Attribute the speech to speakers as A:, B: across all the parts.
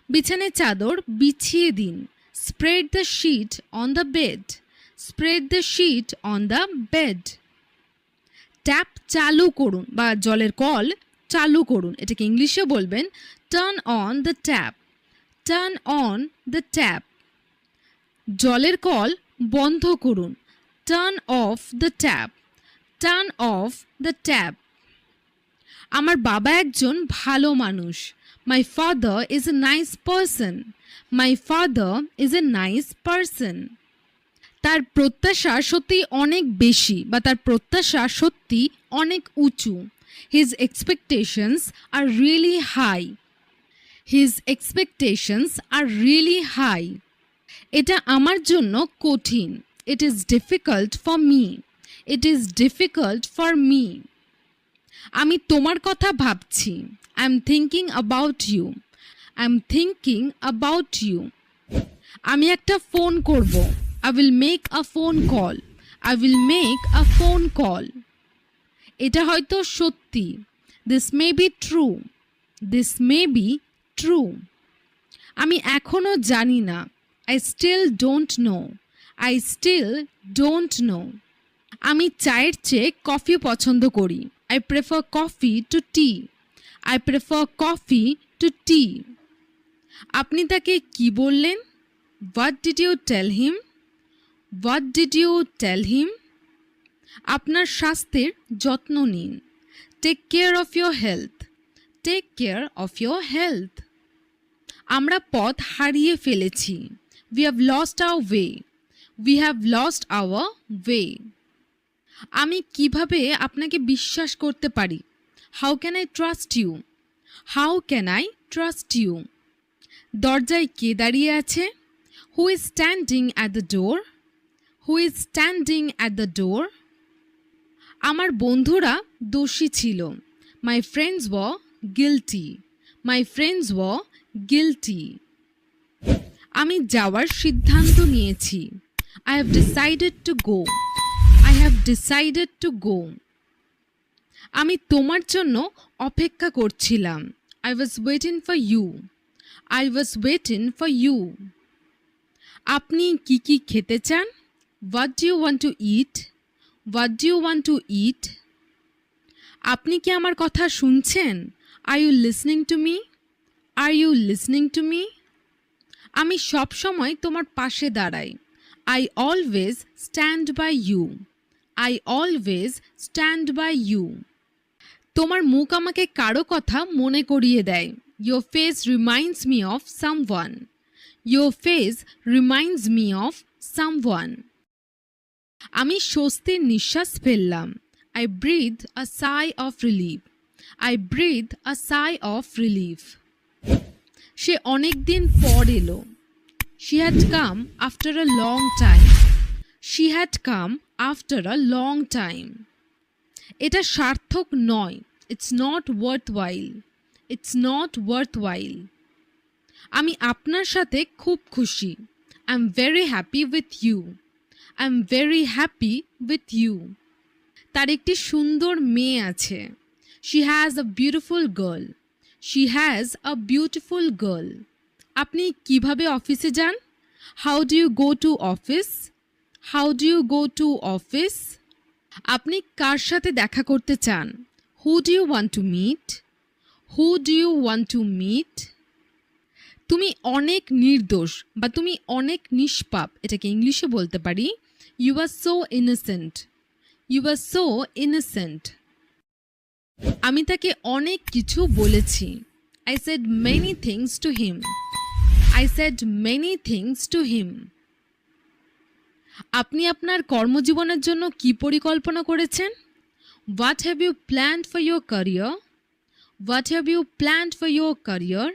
A: বিছানায় চাদর বিছিয়ে দিন। Spread the sheet on the bed. Spread the sheet on the bed. Tap চালু করুন বা জলের কল চালু করুন, এটাকে ইংলিশে বলবেন turn on the tap. Turn on the tap. জলের কল বন্ধ করুন। Turn off the tap. Turn off the tap. আমার বাবা একজন ভালো মানুষ। My father is a nice person. My father is a nice person. তার প্রত্যাশা সত্যি অনেক বেশি বা তার প্রত্যাশা সত্যি অনেক উঁচু। His expectations are really high. His expectations are really high. এটা আমার জন্য কঠিন। It is difficult for me. It is difficult for me. আমি তোমার কথা ভাবছি। I am thinking about you. I am thinking about you. আমি একটা ফোন করব। I will make a phone call. I will make a phone call. এটা হয়তো সত্যি। This may be true. This may be true. আমি এখনো জানি না। I still don't know. I still don't know. আমি চায়ের চেয়ে কফি পছন্দ করি। I prefer coffee to tea. I prefer coffee to tea. আপনি তাকে কি বললেন? What did you tell him? What did you tell him? আপনার স্বাস্থ্যের যত্ন নিন। Take care of your health. Take care of your health. আমরা পথ হারিয়ে ফেলেছি। We have lost our way. We have lost our way. আমি কিভাবে আপনাকে বিশ্বাস করতে পারি? How can I trust you? How can I trust you? দরজায় কে দাঁড়িয়ে আছে? Who is standing at the door? Who is standing at the door? আমার বন্ধুরা দোষী ছিল। My friends were guilty. My friends were guilty. আমি যাওয়ার সিদ্ধান্ত নিয়েছি। I have decided to go. I have decided to go. আমি তোমার জন্য অপেক্ষা করছিলাম। I was waiting for you. I was waiting for you. আপনি কি কি খেতে চান? What do you want to eat? What do you want to eat? আপনি কি আমার কথা শুনছেন? Are you listening to me? Are you listening to me? আমি সব সময় তোমার পাশে দাঁড়াই। I always stand by you. I always stand by you. তোমার মুখ আমাকে কারো কথা মনে করিয়ে দেয়। Your face reminds me of someone. Your face reminds me of someone. আমি স্বস্তির নিঃশ্বাস ফেললাম। I breathed a sigh of relief. I breathed a sigh of relief. সে অনেক দিন পর এলো। She had come after a long time. She had come after a long time. এটা সার্থক নয়। It's not worthwhile. It's not worthwhile. আমি আপনার সাথে খুব খুশি। I'm very happy with you. I'm very happy with you. তার একটি সুন্দর মেয়ে আছে। She has a beautiful girl. She has a beautiful girl. আপনি কিভাবে অফিসে যান? How do you go to office? How do you go to office? আপনি কার সাথে দেখা করতে চান? Who do you want to meet? Who do you want to meet? তুমি অনেক নির্দোষ বা তুমি অনেক নিষ্পাপ, এটাকে ইংলিশে বলতে পারি You are so innocent. You are so innocent. আমি তাকে অনেক কিছু বলেছি। I said many things to him. I said many things to him. আপনি আপনার কর্মজীবনের জন্য কি পরিকল্পনা করেছেন? What have you planned for your career? What have you planned for your career?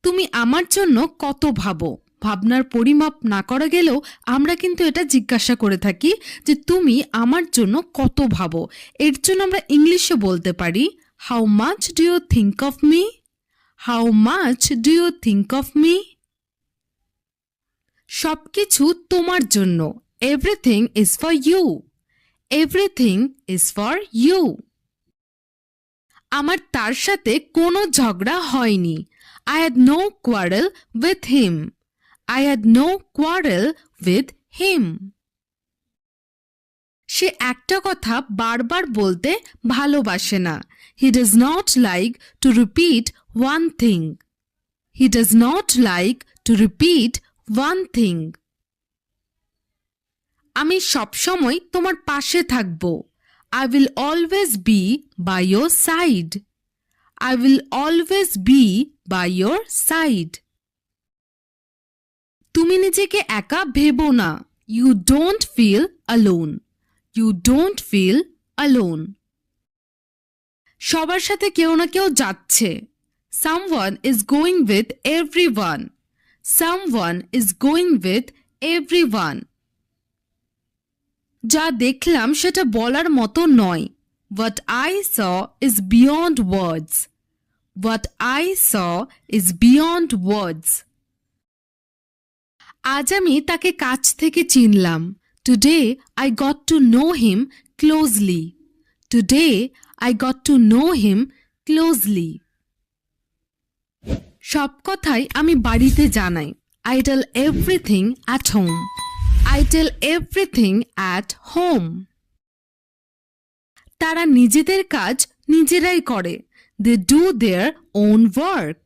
A: তুমি আমার জন্য কত ভাবো? ভাবনার পরিমাপ না করা গেলেও আমরা কিন্তু এটা জিজ্ঞাসা করে থাকি যে তুমি আমার জন্য কত ভাবো। এর জন্য আমরা ইংলিশে বলতে পারি How much do you think of me? How much do you think of me? সবকিছু তোমার জন্য। Everything is for you. Everything is for you. আমার তার সাথে কোনো ঝগড়া হয়নি। I had no quarrel with him. I had no quarrel with him. সে একটা কথা বারবার বলতে ভালোবাসে না। He does not like to repeat one thing. He does not like to repeat one thing. আমি সবসময় তোমার পাশে থাকব। I will always be by your side. I will always be by your side. তুমি নিজেকে একা ভেবো না। You don't feel alone. You don't feel alone. সবার সাথে কেউ না কেউ যাচ্ছে। Someone is going with everyone. Someone is going with everyone. যা দেখলাম সেটা বলার মতো নয়। What I saw is beyond words. What I saw is beyond words. আজ আমি তাকে কাছ থেকে চিনলাম। Today I got to know him closely. Today I got to know him closely. সব কথাই আমি বাড়িতে জানাই। I tell everything at home. I tell everything at home. তারা নিজেদের কাজ নিজেরাই করে। They do their own work.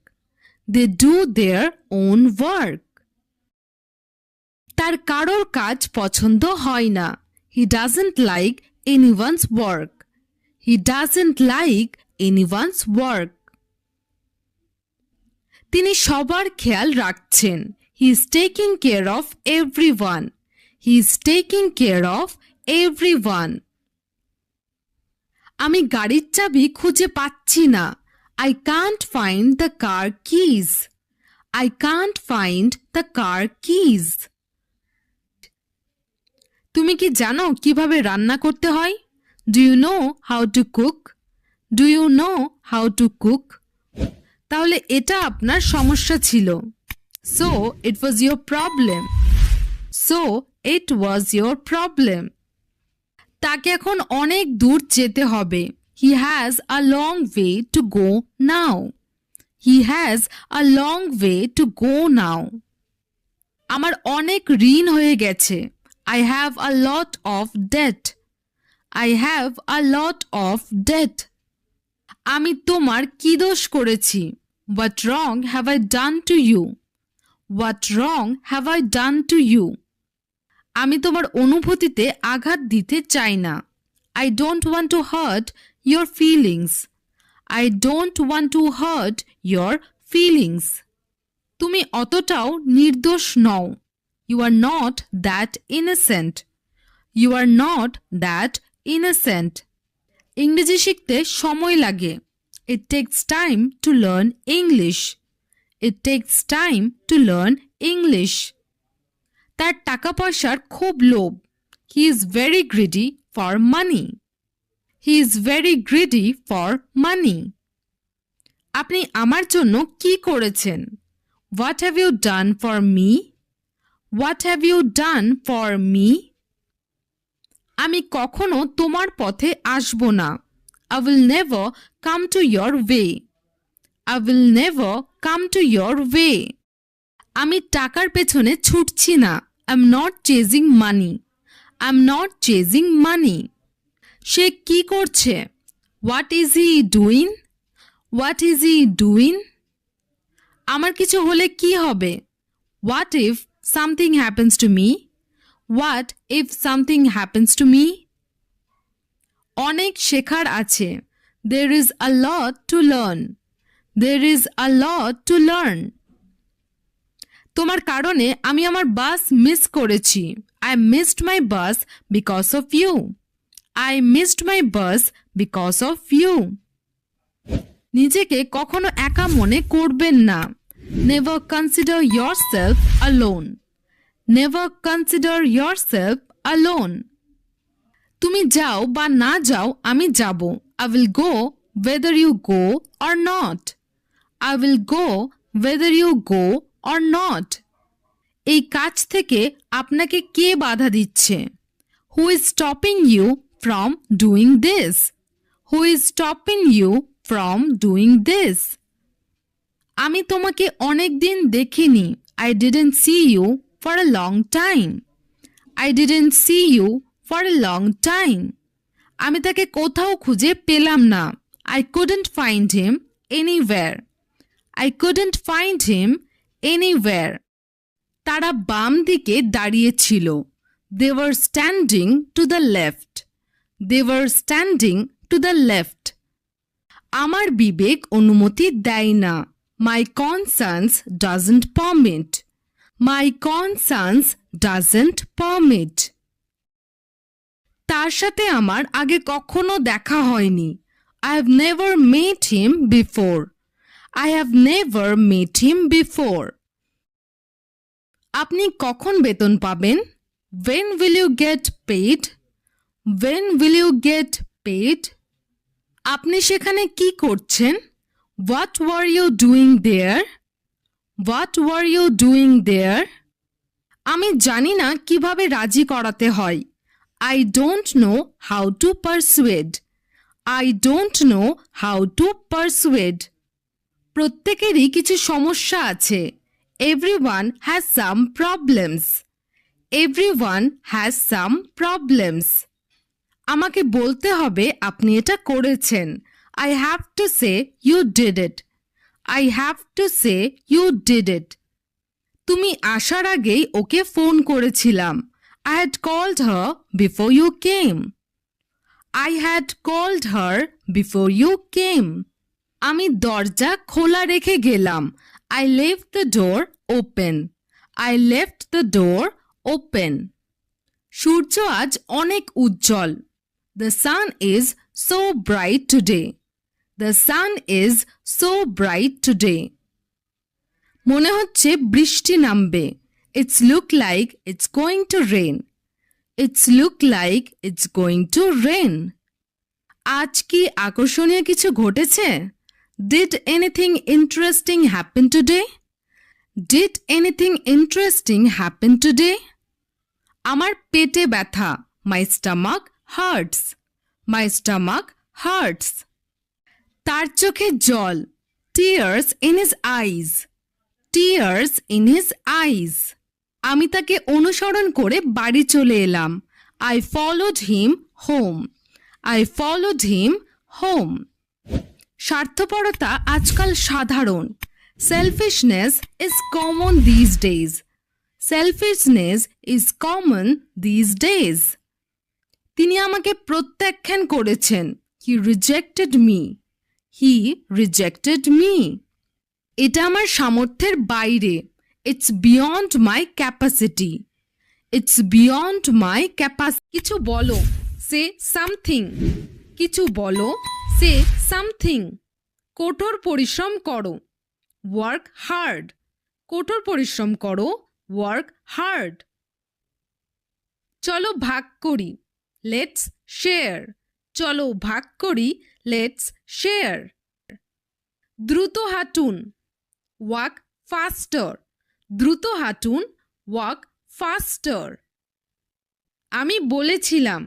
A: They do their own work. তার কারোর কাজ পছন্দ হয় না। He doesn't like anyone's work. He doesn't like anyone's work. তিনি সবার খেয়াল রাখছেন। He is taking care of everyone. He is taking care of everyone. আমি গাড়ির চাবি খুঁজে পাচ্ছি না। I can't find the car keys. I can't find the car keys. তুমি কি জানো কিভাবে রান্না করতে হয়? Do you know how to cook? Do you know how to cook? তাহলে এটা আপনার সমস্যা ছিল। So it was your problem. So it was your problem. তাকে এখন অনেক দূর যেতে হবে। He has a long way to go now. He has a long way to go now. আমার অনেক ঋণ হয়ে গেছে। I have a lot of debt. I have a lot of debt. আমি তোমার কি দোষ করেছি? What wrong have I done to you? What wrong have I done to you? আমি তোমার অনুভূতিতে আঘাত দিতে চাই না। I don't want to hurt your feelings. I don't want to hurt your feelings. তুমি অতটাও নির্দোষ নও। You are not that innocent. You are not that innocent. ইংরেজি শিখতে সময় লাগে। It takes time to learn English. It takes time to learn English. তার টাকা পয়সার খুব লোভ। He is very greedy for money. He is very greedy for money. আপনি আমার জন্য কি করেছেন? What have you done for me? What have you done for me? আমি কখনো তোমার পথে আসব না। I will never come to your way. I will never come to your way. আমি টাকার পেছনে ছুটছি না। I'm not chasing money. I'm not chasing money. সে কি করছে? What is he doing? What is he doing? আমার কিছু হলে কি হবে? What if something happens to me? What if something happens to me? অনেক শেখার আছে। There is a lot to learn. There is a lot to learn. তোমার কারণে আমি আমার বাস মিস করেছি। I missed my bus because of you. I missed my bus because of you. নিজেকে কখনো একা মনে করবেন না। Never consider yourself alone. Never consider yourself alone. তুমি যাও বা না যাও আমি যাব। I will go whether you go or not. I will go whether you go or not. এই কাজ থেকে আপনাকে কে বাধা দিচ্ছে? Who is stopping you from doing this? Who is stopping you from doing this? আমি তোমাকে অনেক দিন দেখিনি। I didn't see you for a long time. I didn't see you for a long time. আমি তাকে কোথাও খুঁজে পেলাম না। I couldn't find him anywhere. I couldn't find him anywhere. তারা বাম দিকে দাঁড়িয়ে ছিল। They were standing to the left. They were standing to the left. আমার বিবেক অনুমতি দেয় না। My conscience doesn't permit. My conscience doesn't permit. তার সাথে আমার আগে কখনো দেখা হয়নি। I have never met him before. I have never met him before. আপনি কখন বেতন পাবেন? When will you get paid? When will you get paid? আপনি সেখানে কি করছেন? What were you doing there? What were you doing there? আমি জানি না কিভাবে রাজি করাতে হয়। I don't know how to persuade. I don't know how to persuade. প্রত্যেকেরই কিছু সমস্যা আছে। Everyone has some problems. Everyone has some problems. আমাকে বলতে হবে আপনি এটা করেছেন। I have to say you did it. I have to say you did it. তুমি আসার আগেই ওকে ফোন করেছিলাম। I had called her before you came. I had called her before you came. আমি দরজা খোলা রেখে গেলাম। I left the door open. I left the door open. সূর্য আজ অনেক উজ্জ্বল। The sun is so bright today. The sun is so bright today. মনে হচ্ছে বৃষ্টি নামবে। It's look like it's going to rain. It's look like it's going to rain. আজ কি আকর্ষণীয় কিছু ঘটেছে? Did anything interesting happen today? Did anything interesting happen today? আমার পেটে ব্যথা। My stomach hurts. My stomach hurts. তার চোখে জল। Tears in his eyes. Tears in his eyes. আমি তাকে অনুসরণ করে বাড়ি চলে এলাম। I followed him home. I followed him home. স্বার্থপরতা আজকাল সাধারণ। Selfishness is common these days. Selfishness is common these days. তিনি আমাকে প্রত্যাখ্যান করেছেন। He rejected me. He rejected me. এটা আমার সামর্থ্যের বাইরে। It's beyond my capacity. It's beyond my capacity. কিছু বলো। Say something. কিছু বলো। Say something. কঠোর পরিশ্রম করো। Work hard. কঠোর পরিশ্রম করো। Work hard. চলো ভাগ করি। Let's share. চলো ভাগ করি। Let's share. দ্রুত হাঁটুন। Walk faster. দ্রুত হাঁটুন। Walk faster. আমি বলেছিলাম।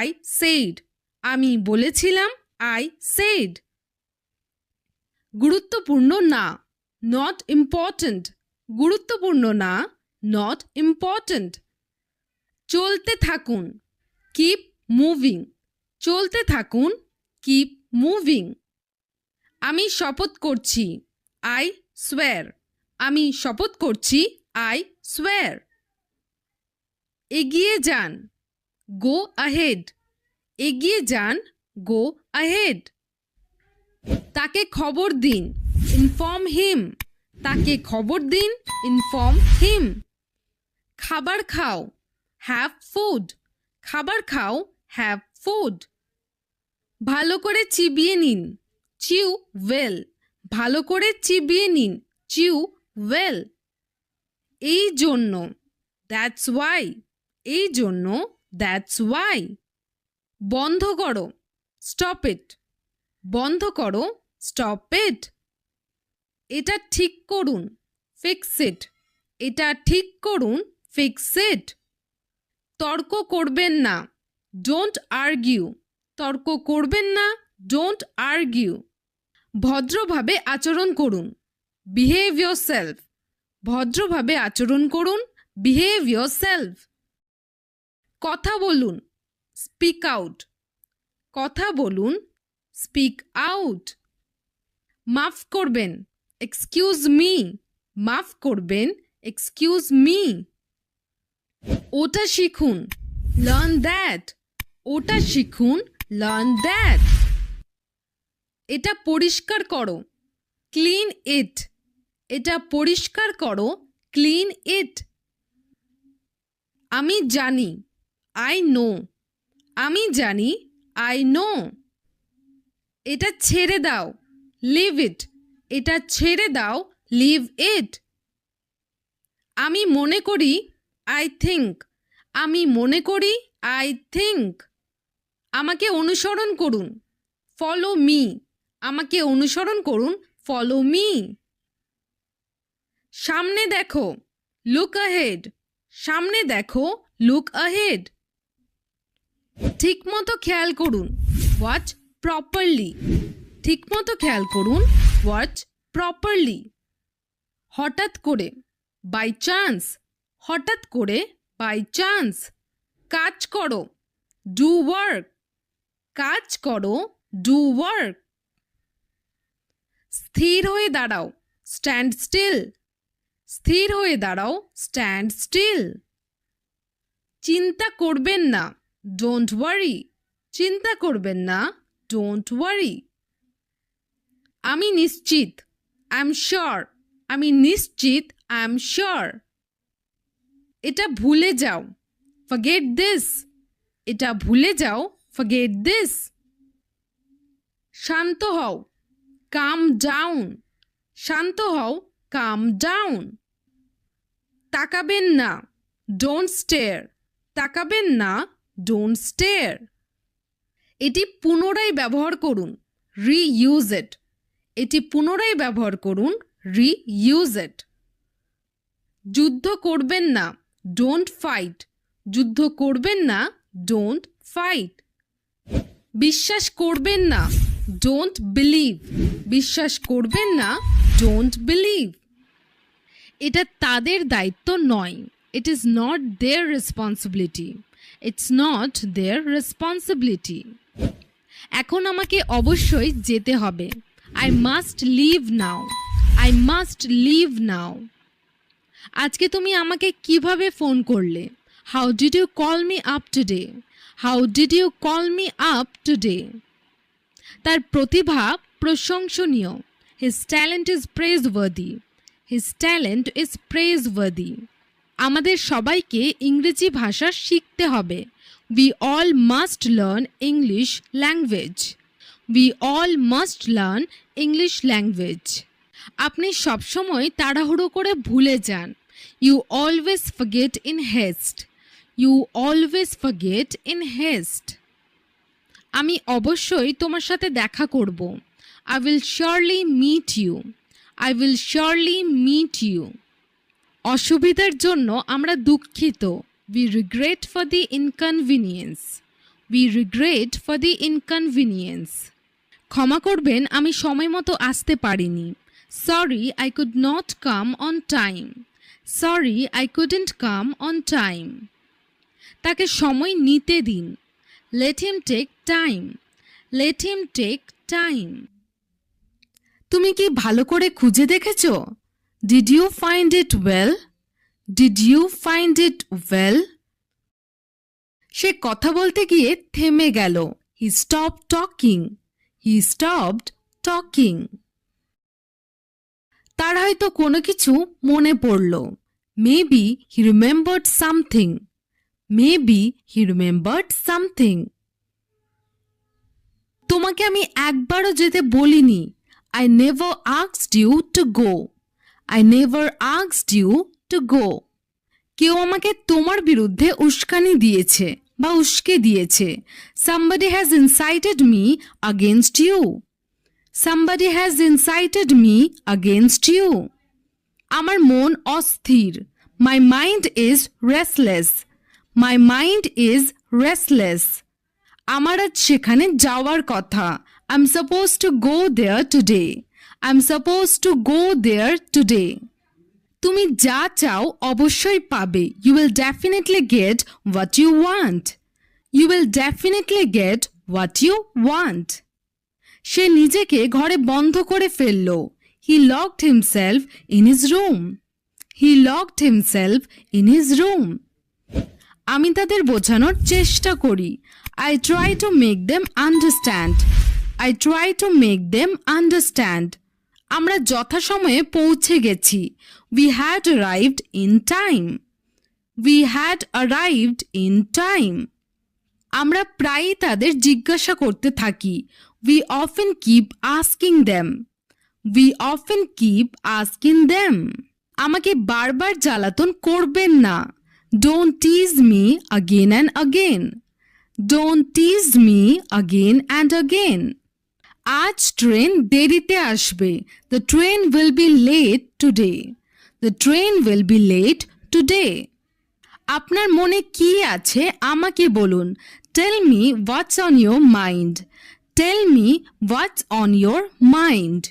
A: I said. আমি বলেছিলাম। I said. গুরুত্বপূর্ণ না। Not important. গুরুত্বপূর্ণ না। Not important. চলতে থাকুন। Keep moving. চলতে থাকুন। Keep moving. আমি শপথ করছি। I swear. আমি শপথ করছি। I swear. এগিয়ে যান। Go ahead. এগিয়ে যান। Go ahead. তাকে খবর দিন। Inform him. তাকে খবর দিন। Inform him. খাবার খাও। Have food. খাবার খাও। Have food. ভালো করে চিবিয়ে নিন। Chew well. ভালো করে চিবিয়ে নিন। Chew well. এই জন্য। That's why. এই জন্য। That's why. বন্ধ করো। Stop it. বন্ধ করো। Stop it. এটা ঠিক করুন। Fix it. এটা ঠিক করুন। Fix it. তর্ক করবেন না। Don't argue. তর্ক করবেন না। Don't argue. ভদ্রভাবে আচরণ করুন। বিহেভ yourself, ভদ্রভাবে আচরণ করুন, বিহেভ yourself. কথা বলুন, স্পিক আউট, কথা বলুন, স্পিক আউট. মাফ করবেন, এক্সকিউজ মি, মাফ করবেন, এক্সকিউজ মি. ওটা শিখুন, লার্ন দ্যাট, ওটা শিখুন, লার্ন দ্যাট. এটা পরিষ্কার করো, ক্লিন ইট, এটা পরিষ্কার করো, ক্লিন ইট. আমি জানি, আই নো, আমি জানি, আই নো. এটা ছেড়ে দাও, লিভ ইট, এটা ছেড়ে দাও, লিভ ইট. আমি মনে করি, আই থিঙ্ক, আমি মনে করি, আই থিঙ্ক. আমাকে অনুসরণ করুন, ফলো মি, আমাকে অনুসরণ করুন, ফলো মি. সামনে দেখো, লুক আহেড, সামনে দেখো, লুক আহেড. ঠিকমতো খেয়াল করুন, ওয়াচ প্রপারলি, ঠিকমতো খেয়াল করুন, ওয়াচ প্রপারলি. হঠাৎ করে, বাই চান্স, হঠাৎ করে, বাই চান্স. কাজ করো, ডু ওয়ার্ক, কাজ করো, ডু ওয়ার্ক. স্থির হয়ে দাঁড়াও, স্ট্যান্ড স্টিল, স্থির হয়ে দাঁড়াও, স্ট্যান্ড স্টিল. চিন্তা করবেন না, ডোন্ট ওয়ারি, চিন্তা করবেন না, ডোন্ট ওয়ারি. আমি নিশ্চিত, আই এম শিওর, আমি নিশ্চিত, আই এম শিওর. এটা ভুলে যাও, ফরগেট দিস, এটা ভুলে যাও, ফরগেট দিস. শান্ত হও, কাম ডাউন, শান্ত হও, কাম ডাউন. তাকাবেন না, ডোন্ট স্টেয়ার, তাকাবেন না, ডোন্ট স্টেয়ার. এটি পুনরায় ব্যবহার করুন, রিইউজ ইট, এটি পুনরায় ব্যবহার করুন, রিইউজ ইট. যুদ্ধ করবেন না, ডোন্ট ফাইট, যুদ্ধ করবেন না, ডোন্ট ফাইট. বিশ্বাস করবেন না, ডোন্ট বিলিভ, বিশ্বাস করবেন না, ডোন্ট বিলিভ. এটা তাদের দায়িত্ব নয়, it is not their responsibility, it's not their responsibility. এখন আমাকে অবশ্যই যেতে হবে, I must leave now, I must leave now. আজকে তুমি আমাকে কিভাবে ফোন করলে? How did you call me up today? How did you call me up today? তার প্রতিভা প্রশংসনীয়, his talent is praiseworthy, his talent is praiseworthy. আমাদের সবাইকে ইংরেজি ভাষা শিখতে হবে. We all must learn English language. We all must learn English language. আপনি সবসময় তাড়াহুড়ো করে ভুলে যান. You always forget in haste. You always forget in haste. আমি অবশ্যই তোমার সাথে দেখা করব. I will surely meet you. I will surely meet you. অসুবিধার জন্য আমরা দুঃখিত. We regret for the inconvenience. We regret for the inconvenience. ক্ষমা করবেন, আমি সময় মতো আসতে পারিনি. Sorry, I could not come on time. Sorry, I couldn't come on time. তাকে সময় নিতে দিন. Let him take time. Let him take time. তুমি কি ভালো করে খুঁজে দেখেছো? Did you find it well? Did you find it well? সে কথা বলতে গিয়ে থেমে গেল. He stopped talking. He stopped talking. তার হয়তো কোনো কিছু মনে পড়ল. Maybe he remembered something. Maybe he remembered something. তোমাকে আমি একবারও যেতে বলিনি. I never asked you to go. I never asked you to go. কেউ আমাকে তোমার বিরুদ্ধে উস্কানি দিয়েছে বা উস্কে দিয়েছে. Somebody has incited me against you. Somebody has incited me against you. আমার মন অস্থির. My mind is restless. My mind is restless. আমার আজ সেখানে যাওয়ার কথা. I'm supposed to go there today. I'm supposed to go there today. তুমি যা চাও অবশ্যই পাবে। You will definitely get what you want. You will definitely get what you want. সে নিজেকে ঘরে বন্ধ করে ফেলল। He locked himself in his room. He locked himself in his room. আমি তাদের বোঝানোর চেষ্টা করি। I try to make them understand. I try to make them understand. আমরা যথাসময়ে পৌঁছে গেছি। We had arrived in time. We had arrived in time. আমরা প্রায়ই তাদের জিজ্ঞাসা করতে থাকি। We often keep asking them. We often keep asking them. আমাকে বারবার জ্বালাতন করবেন না। Don't tease me again and again. Don't tease me again and again. আজ ট্রেন দেরিতে আসবে। The train will be late today. The train will be late today. আপনার মনে কি আছে আমাকে বলুন। Tell me what's on your mind. Tell me what's on your mind.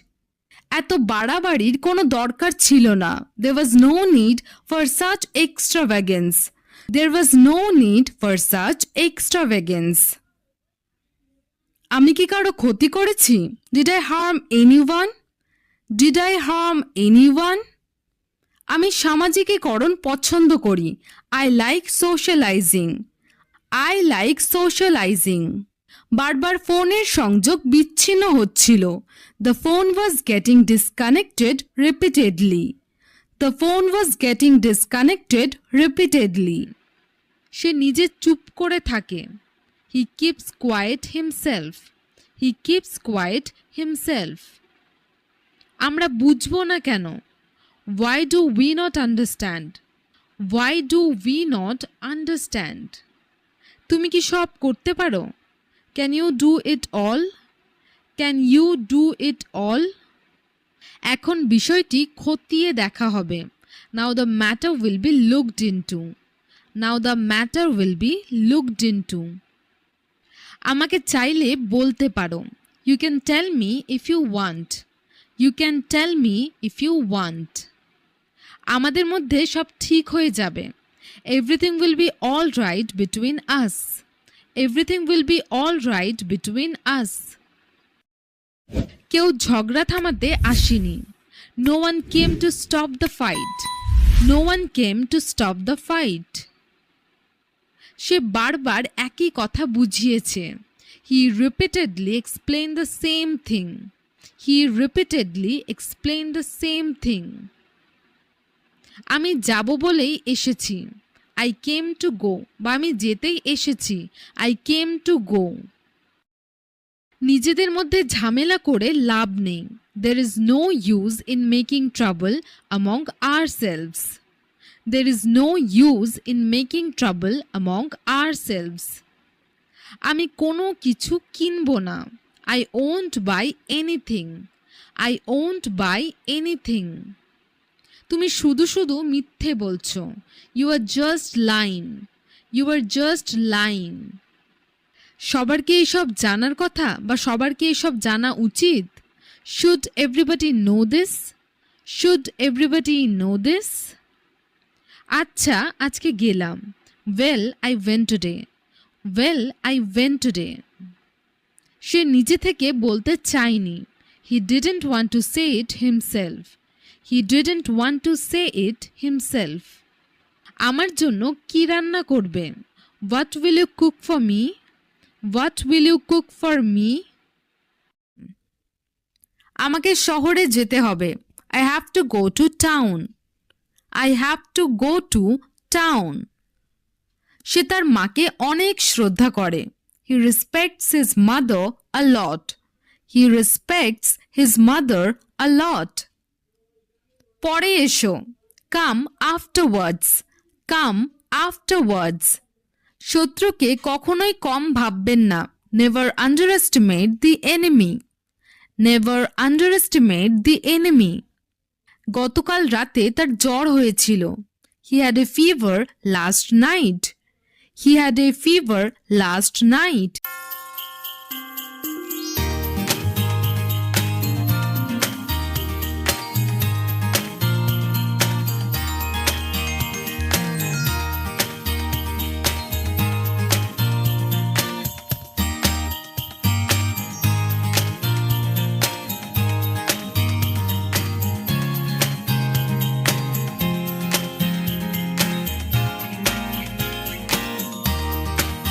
A: এত বাড়াবাড়ির কোনো দরকার ছিল না। There was no need for such extravagance. There was no need for such extravagance. আমি কি কারো ক্ষতি করেছি? Did I harm anyone? Did I harm anyone? আমি সামাজিকীকরণ পছন্দ করি। I like socializing. I like socializing. বারবার ফোনের সংযোগ বিচ্ছিন্ন হচ্ছিল। The phone was getting disconnected repeatedly. The phone was getting disconnected repeatedly. সে নিজে চুপ করে থাকে। He keeps quiet himself. He keeps quiet himself. আমরা বুঝবো না কেন? Why do we not understand? Why do we not understand? তুমি কি সব করতে পারো? Can you do it all? Can you do it all? এখন বিষয়টি খতিয়ে দেখা হবে। Now the matter will be looked into. Now the matter will be looked into. আমাকে চাইলে বলতে পারো। You can tell me if you want. You can tell me if you want. আমাদের মধ্যে সব ঠিক হয়ে যাবে। Everything will be all right between us. Everything will be all right between us. কেউ ঝগড়া থামাতে আসেনি। No one came to stop the fight. No one came to stop the fight. সে বারবার একই কথা বুঝিয়েছে। He repeatedly explained the same thing. He repeatedly explained the same thing. আমি যাব বলেই এসেছি। I came to go. বা আমি যেতেই এসেছি। I came to go. নিজেদের মধ্যে ঝামেলা করে লাভ নেই। There is no use in making trouble among ourselves. There is no use in making trouble among ourselves. আমি কোনো কিছু কিনব না। I won't buy anything. I won't buy anything. তুমি শুধু শুধু মিথ্যে বলছো। You are just lying. You are just lying. সবার কি এইসব জানার কথা বা সবার কি এইসব জানা উচিত? Should everybody know this? Should everybody know this? আচ্ছা আজকে গেলাম। Well, I went today. Well, I went today. সে নিজে থেকে বলতে চায়নি। He didn't want to say it himself. He didn't want to say it himself. আমার জন্য কি রান্না করবে? What will you cook for me? What will you cook for me? আমাকে শহরে যেতে হবে। I have to go to town. I have to go to town. সে তার মাকে অনেক শ্রদ্ধা করে। He respects his mother a lot. He respects his mother a lot. পরে এসো। Come afterwards. Come afterwards. শত্রুকে কখনোই কম ভাববেন না। Never underestimate the enemy. Never underestimate the enemy. গতকাল রাতে তার জ্বর হয়েছিল। He had a fever last night. He had a fever last night.